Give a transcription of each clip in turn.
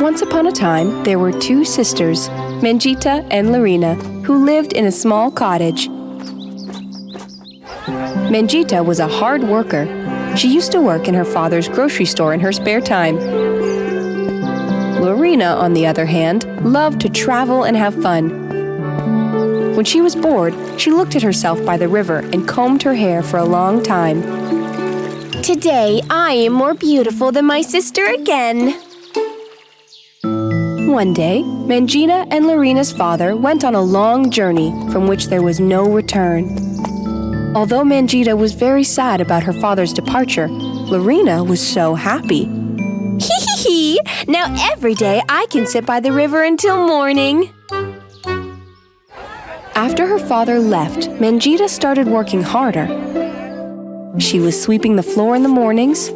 Once upon a time, there were two sisters, Mangita and Larina, who lived in a small cottage. Mangita was a hard worker. She used to work in her father's grocery store in her spare time. Larina, on the other hand, loved to travel and have fun. When she was bored, she looked at herself by the river and combed her hair for a long time. Today, I am more beautiful than my sister again. One day, Mangita and Larina's father went on a long journey from which there was no return. Although Mangita was very sad about her father's departure, Larina was so happy. Hee! Now every day I can sit by the river until morning. After her father left, Mangita started working harder. She was sweeping the floor in the mornings,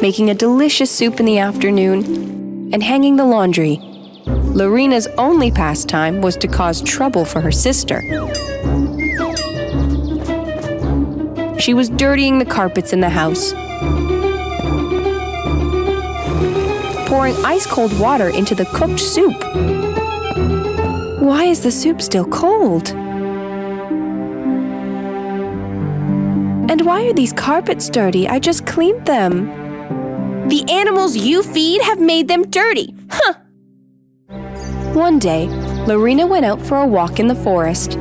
making a delicious soup in the afternoon, and hanging the laundry. Larina's only pastime was to cause trouble for her sister. She was dirtying the carpets in the house, pouring ice-cold water into the cooked soup. Why is the soup still cold? And why are these carpets dirty? I just cleaned them. The animals you feed have made them dirty. Huh! One day, Larina went out for a walk in the forest.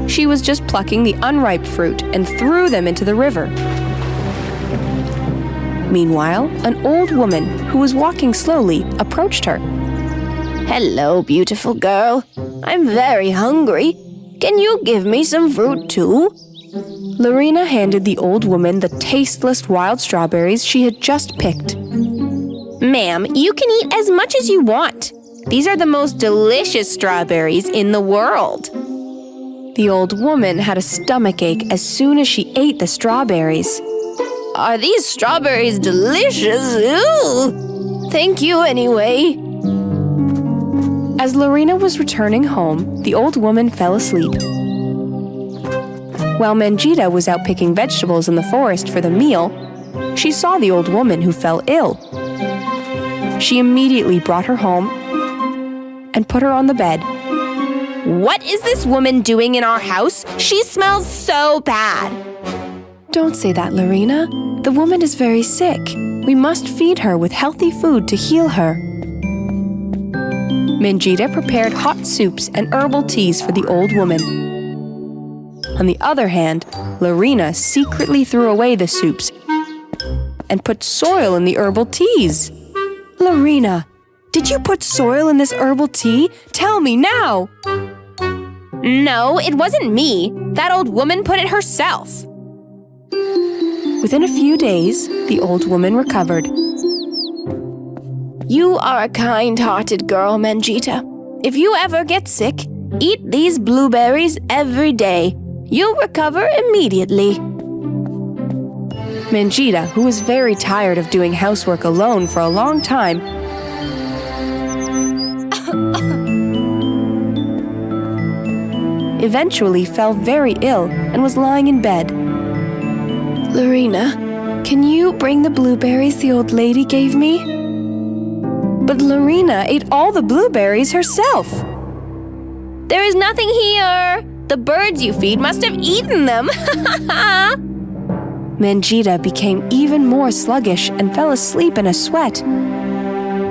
She was just plucking the unripe fruit and threw them into the river. Meanwhile, an old woman who was walking slowly approached her. Hello, beautiful girl. I'm very hungry. Can you give me some fruit too? Larina handed the old woman the tasteless wild strawberries she had just picked. Ma'am, you can eat as much as you want. These are the most delicious strawberries in the world. The old woman had a stomachache as soon as she ate the strawberries. Are these strawberries delicious? Ooh! Thank you anyway. As Larina was returning home, the old woman fell asleep. While Mangita was out picking vegetables in the forest for the meal, she saw the old woman who fell ill. She immediately brought her home and put her on the bed. What is this woman doing in our house? She smells so bad. Don't say that, Larina. The woman is very sick. We must feed her with healthy food to heal her. Mangita prepared hot soups and herbal teas for the old woman. On the other hand, Larina secretly threw away the soups and put soil in the herbal teas. Larina, did you put soil in this herbal tea? Tell me now! No, it wasn't me. That old woman put it herself. Within a few days, the old woman recovered. You are a kind-hearted girl, Mangita. If you ever get sick, eat these blueberries every day. You'll recover immediately. Mangita, who was very tired of doing housework alone for a long time, eventually fell very ill and was lying in bed. Larina, can you bring the blueberries the old lady gave me? But Larina ate all the blueberries herself. There is nothing here. The birds you feed must have eaten them. Mangita became even more sluggish and fell asleep in a sweat.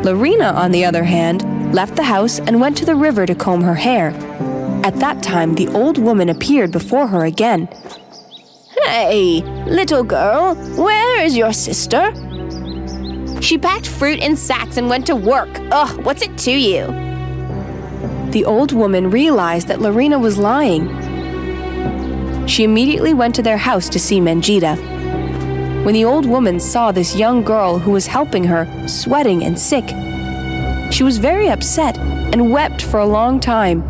Larina, on the other hand, left the house and went to the river to comb her hair. At that time, the old woman appeared before her again. Hey, little girl, where is your sister? She packed fruit in sacks and went to work. Ugh, what's it to you? The old woman realized that Larina was lying. She immediately went to their house to see Mangita. When the old woman saw this young girl who was helping her, sweating and sick, she was very upset and wept for a long time.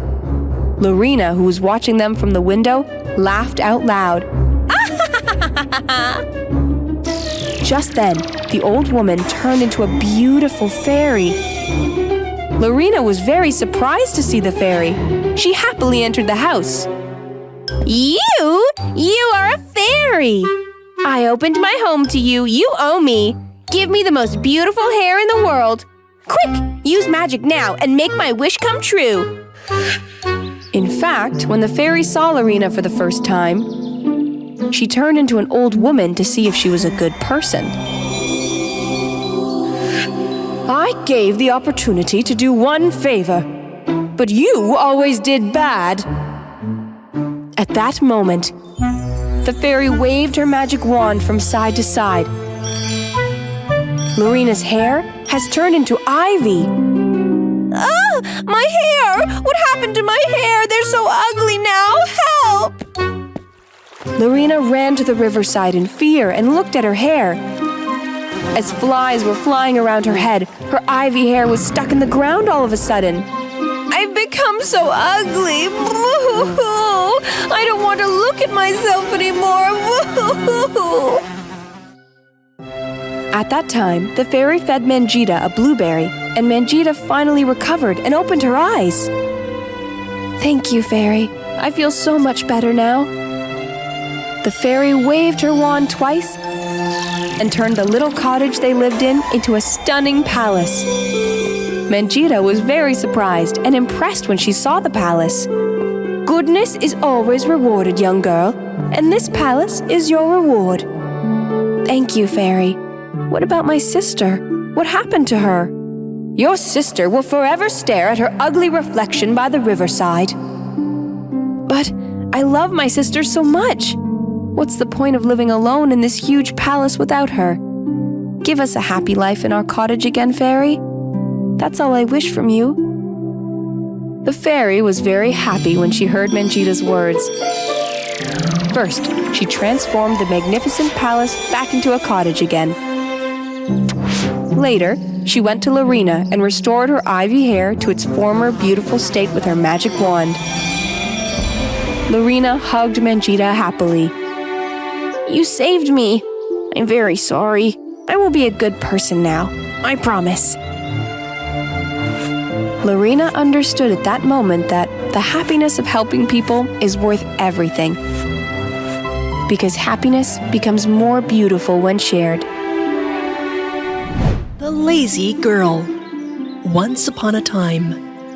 Larina, who was watching them from the window, laughed out loud. Just then, the old woman turned into a beautiful fairy. Larina was very surprised to see the fairy. She happily entered the house. You are a fairy. I opened my home to you. You owe me. Give me the most beautiful hair in the world. Quick, use magic now and make my wish come true. In fact, when the fairy saw Larina for the first time, she turned into an old woman to see if she was a good person. I gave the opportunity to do one favor, but you always did bad. At that moment, the fairy waved her magic wand from side to side. Larina's hair has turned into ivy. Ah, my hair! What happened to my hair? They're so ugly now! Help! Larina ran to the riverside in fear and looked at her hair. As flies were flying around her head, her ivy hair was stuck in the ground all of a sudden. I've become so ugly. I don't want to look at myself anymore. At that time, the fairy fed Mangita a blueberry, and Mangita finally recovered and opened her eyes. Thank you, fairy. I feel so much better now. The fairy waved her wand twice and turned the little cottage they lived in into a stunning palace. Mangita was very surprised and impressed when she saw the palace. Goodness is always rewarded, young girl, and this palace is your reward. Thank you, fairy. What about my sister? What happened to her? Your sister will forever stare at her ugly reflection by the riverside. But I love my sister so much. What's the point of living alone in this huge palace without her? Give us a happy life in our cottage again, fairy. That's all I wish from you. The fairy was very happy when she heard Mangita's words. First, she transformed the magnificent palace back into a cottage again. Later, she went to Larina and restored her ivy hair to its former beautiful state with her magic wand. Larina hugged Mangita happily. You saved me. I'm very sorry. I will be a good person now. I promise. Larina understood at that moment that the happiness of helping people is worth everything. Because happiness becomes more beautiful when shared. The Lazy Girl. Once upon a time,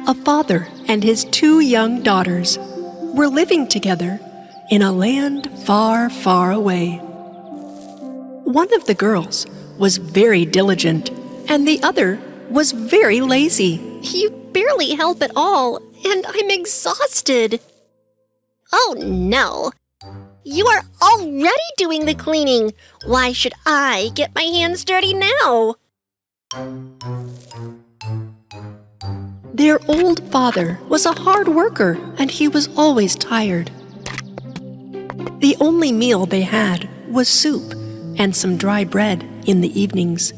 a father and his 2 young daughters were living together in a land far, far away. One of the girls was very diligent, and the other was very lazy. You barely help at all, and I'm exhausted. Oh no! You are already doing the cleaning. Why should I get my hands dirty now? Their old father was a hard worker, and he was always tired. The only meal they had was soup and some dry bread in the evenings.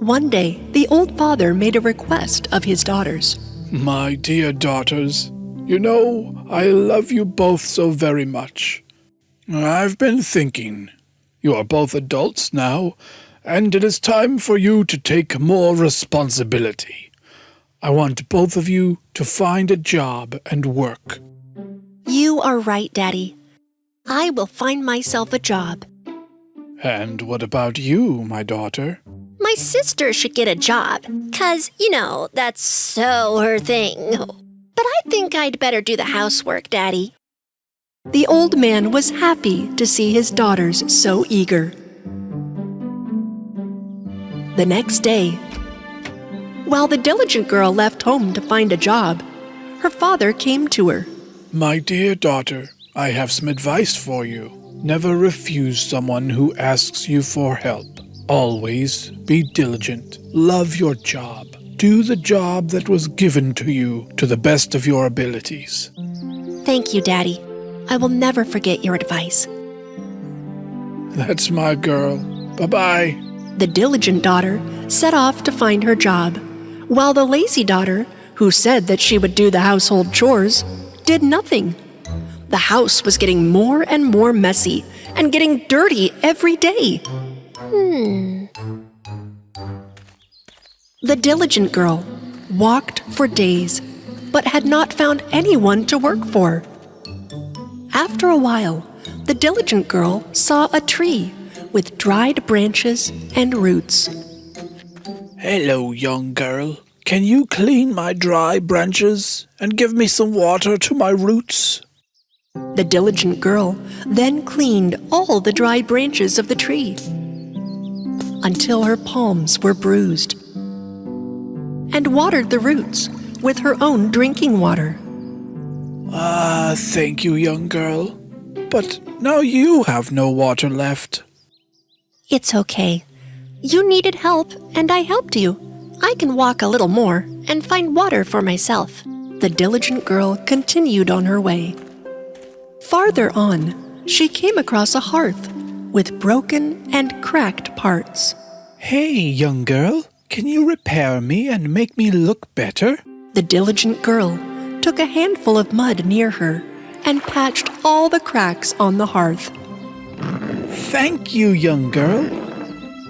One day, the old father made a request of his daughters. My dear daughters, you know, I love you both so very much. I've been thinking. You are both adults now, and it is time for you to take more responsibility. I want both of you to find a job and work. You are right, Daddy. I will find myself a job. And what about you, my daughter? My sister should get a job, 'cause, you know, that's so her thing. But I think I'd better do the housework, Daddy. The old man was happy to see his daughters so eager. The next day, while the diligent girl left home to find a job, her father came to her. My dear daughter, I have some advice for you. Never refuse someone who asks you for help. Always be diligent. Love your job. Do the job that was given to you to the best of your abilities. Thank you, Daddy. I will never forget your advice. That's my girl. Bye-bye. The diligent daughter set off to find her job, while the lazy daughter, who said that she would do the household chores, did nothing. The house was getting more and more messy and getting dirty every day. The diligent girl walked for days, but had not found anyone to work for. After a while, the diligent girl saw a tree with dried branches and roots. Hello, young girl. Can you clean my dry branches and give me some water to my roots? The diligent girl then cleaned all the dry branches of the tree until her palms were bruised and watered the roots with her own drinking water. Ah, thank you, young girl. But now you have no water left. It's okay. You needed help, and I helped you. I can walk a little more and find water for myself. The diligent girl continued on her way. Farther on, she came across a hearth with broken and cracked parts. Hey, young girl, can you repair me and make me look better? The diligent girl took a handful of mud near her and patched all the cracks on the hearth. Thank you, young girl.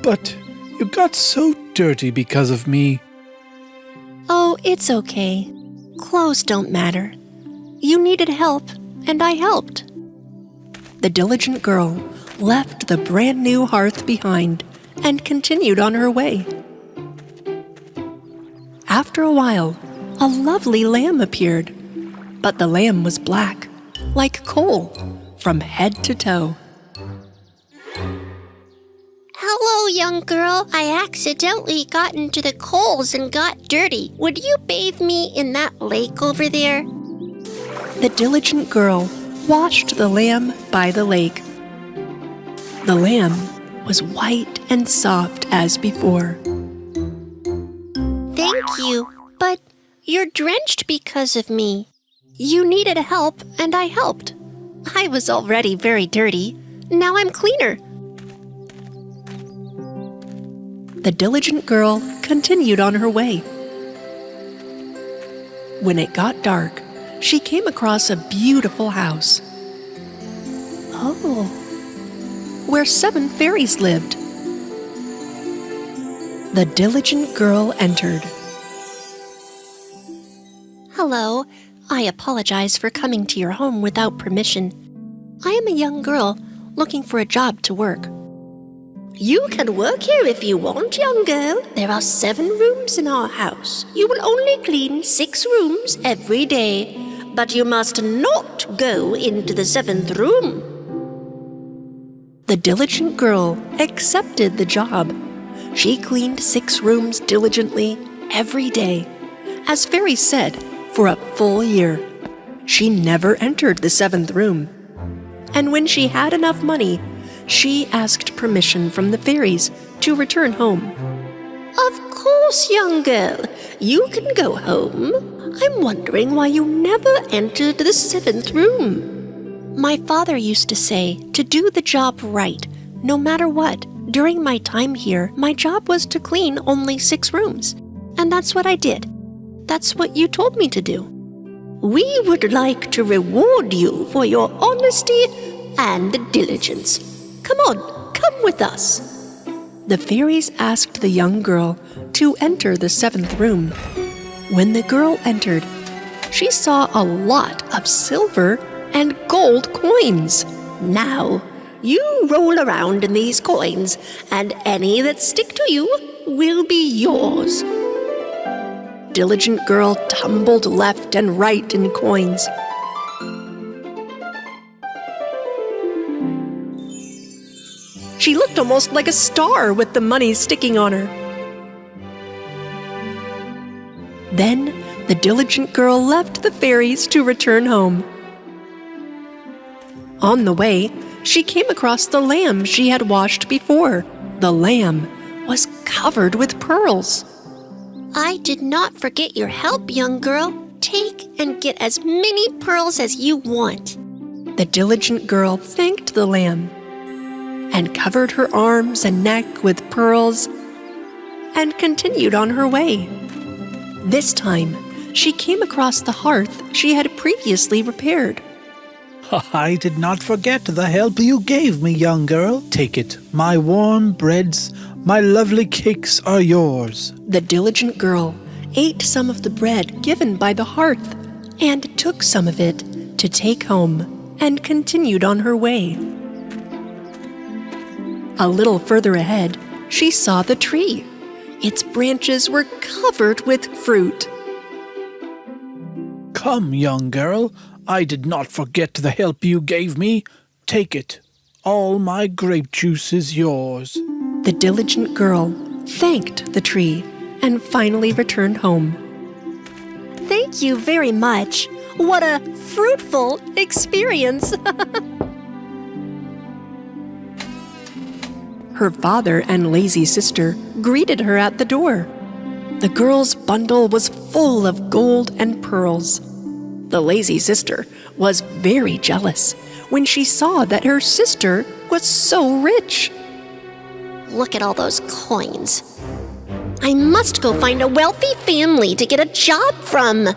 But you got so dirty because of me. Oh, it's okay. Clothes don't matter. You needed help, and I helped. The diligent girl left the brand new hearth behind and continued on her way. After a while, a lovely lamb appeared, but the lamb was black, like coal, from head to toe. Hello, young girl. I accidentally got into the coals and got dirty. Would you bathe me in that lake over there? The diligent girl washed the lamb by the lake. The lamb was white and soft as before. Thank you, but you're drenched because of me. You needed help, and I helped. I was already very dirty. Now I'm cleaner. The diligent girl continued on her way. When it got dark, she came across a beautiful house. Oh, where 7 fairies lived. The diligent girl entered. Hello. I apologize for coming to your home without permission. I am a young girl looking for a job to work. You can work here if you want, young girl. There are 7 rooms in our house. You will only clean 6 rooms every day, but you must not go into the 7th room. The diligent girl accepted the job. She cleaned 6 rooms diligently every day, as fairies said, for a full year. She never entered the 7th room. And when she had enough money, she asked permission from the fairies to return home. Of course, young girl. You can go home. I'm wondering why you never entered the 7th room. My father used to say to do the job right, no matter what. During my time here, my job was to clean only 6 rooms. And that's what I did. That's what you told me to do. We would like to reward you for your honesty and diligence. Come on, come with us. The fairies asked the young girl to enter the 7th room. When the girl entered, she saw a lot of silver and gold coins. Now, you roll around in these coins, and any that stick to you will be yours. Diligent girl tumbled left and right in coins. She looked almost like a star with the money sticking on her. Then the diligent girl left the fairies to return home. On the way, she came across the lamb she had washed before. The lamb was covered with pearls. I did not forget your help, young girl. Take and get as many pearls as you want. The diligent girl thanked the lamb and covered her arms and neck with pearls and continued on her way. This time, she came across the hearth she had previously repaired. I did not forget the help you gave me, young girl. Take it. My warm breads, my lovely cakes are yours. The diligent girl ate some of the bread given by the hearth and took some of it to take home and continued on her way. A little further ahead, she saw the tree. Its branches were covered with fruit. Come, young girl, I did not forget the help you gave me. Take it. All my grape juice is yours. The diligent girl thanked the tree and finally returned home. Thank you very much. What a fruitful experience. Her father and lazy sister greeted her at the door. The girl's bundle was full of gold and pearls. The lazy sister was very jealous when she saw that her sister was so rich. Look at all those coins. I must go find a wealthy family to get a job from.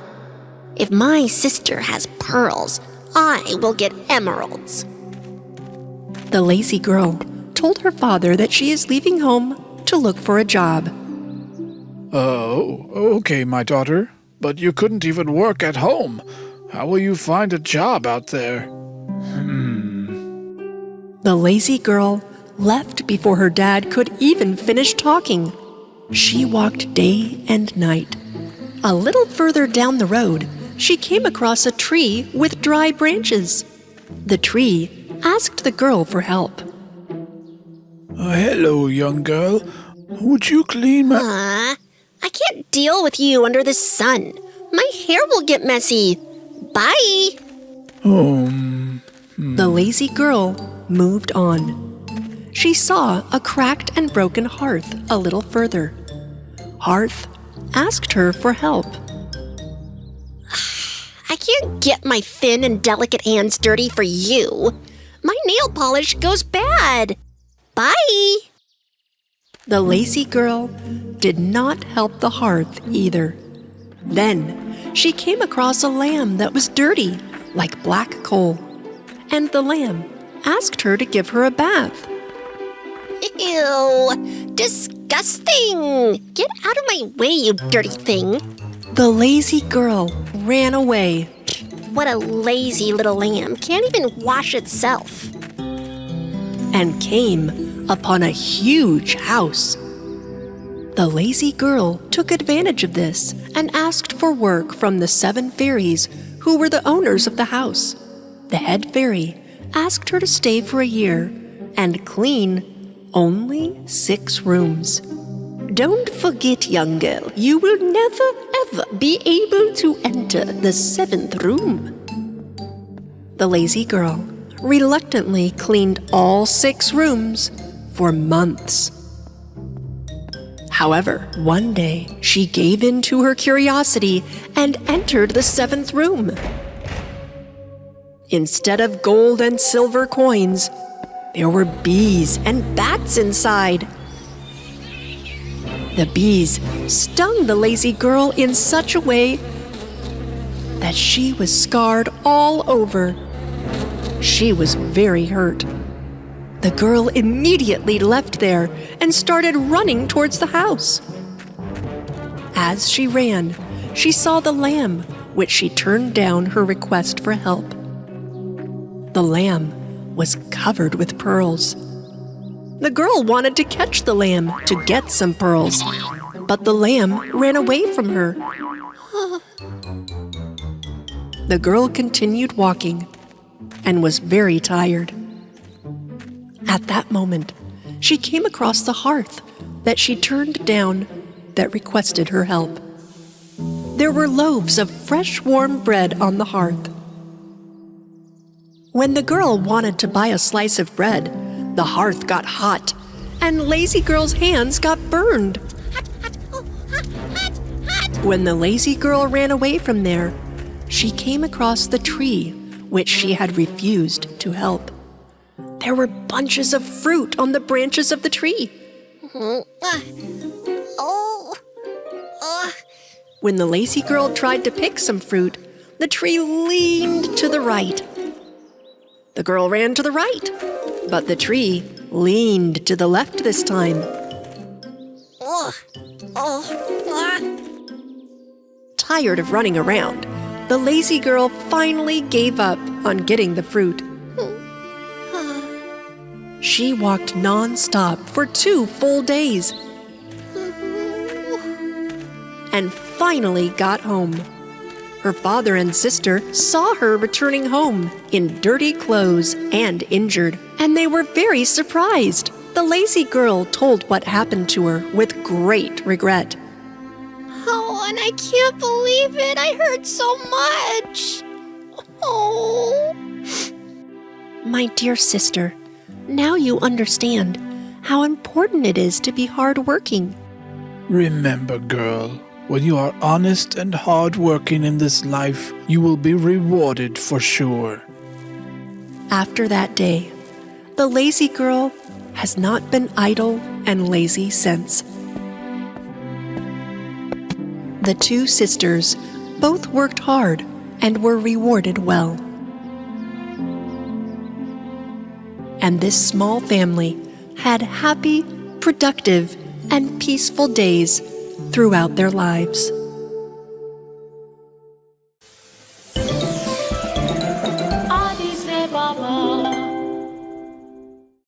If my sister has pearls, I will get emeralds. The lazy girl told her father that she is leaving home to look for a job. Oh, okay, my daughter. But you couldn't even work at home. How will you find a job out there? The lazy girl left before her dad could even finish talking. She walked day and night. A little further down the road, she came across a tree with dry branches. The tree asked the girl for help. Hello, young girl. Would you clean my... I can't deal with you under the sun. My hair will get messy. Bye. The lazy girl moved on. She saw a cracked and broken hearth a little further. Hearth asked her for help. I can't get my thin and delicate hands dirty for you. My nail polish goes bad. Bye. The lazy girl did not help the hearth either. Then she came across a lamb that was dirty, like black coal. And the lamb asked her to give her a bath. Ew, disgusting. Get out of my way, you dirty thing. The lazy girl ran away. What a lazy little lamb. Can't even wash itself. And came upon a huge house. The lazy girl took advantage of this and asked for work from the 7 fairies who were the owners of the house. The head fairy asked her to stay for a year and clean only 6 rooms. Don't forget, young girl, you will never ever be able to enter the 7th room. The lazy girl reluctantly cleaned all 6 rooms for months. However, one day she gave in to her curiosity and entered the 7th room. Instead of gold and silver coins, there were bees and bats inside. The bees stung the lazy girl in such a way that she was scarred all over. She was very hurt. The girl immediately left there and started running towards the house. As she ran, she saw the lamb, which she turned down her request for help. The lamb was covered with pearls. The girl wanted to catch the lamb to get some pearls, but the lamb ran away from her. The girl continued walking and was very tired. At that moment, she came across the hearth that she turned down that requested her help. There were loaves of fresh warm bread on the hearth. When the girl wanted to buy a slice of bread, the hearth got hot, and lazy girl's hands got burned. When the lazy girl ran away from there, she came across the tree, which she had refused to help. There were bunches of fruit on the branches of the tree. When the lazy girl tried to pick some fruit, the tree leaned to the right. The girl ran to the right, but the tree leaned to the left this time. Tired of running around, the lazy girl finally gave up on getting the fruit. She walked non-stop for 2 full days. and finally got home. Her father and sister saw her returning home in dirty clothes and injured, and they were very surprised. The lazy girl told what happened to her with great regret. Oh, and I can't believe it. I hurt so much. Oh. My dear sister, now you understand how important it is to be hardworking. Remember, girl, when you are honest and hardworking in this life, you will be rewarded for sure. After that day, the lazy girl has not been idle and lazy since. The two sisters both worked hard and were rewarded well. And this small family had happy, productive, and peaceful days throughout their lives.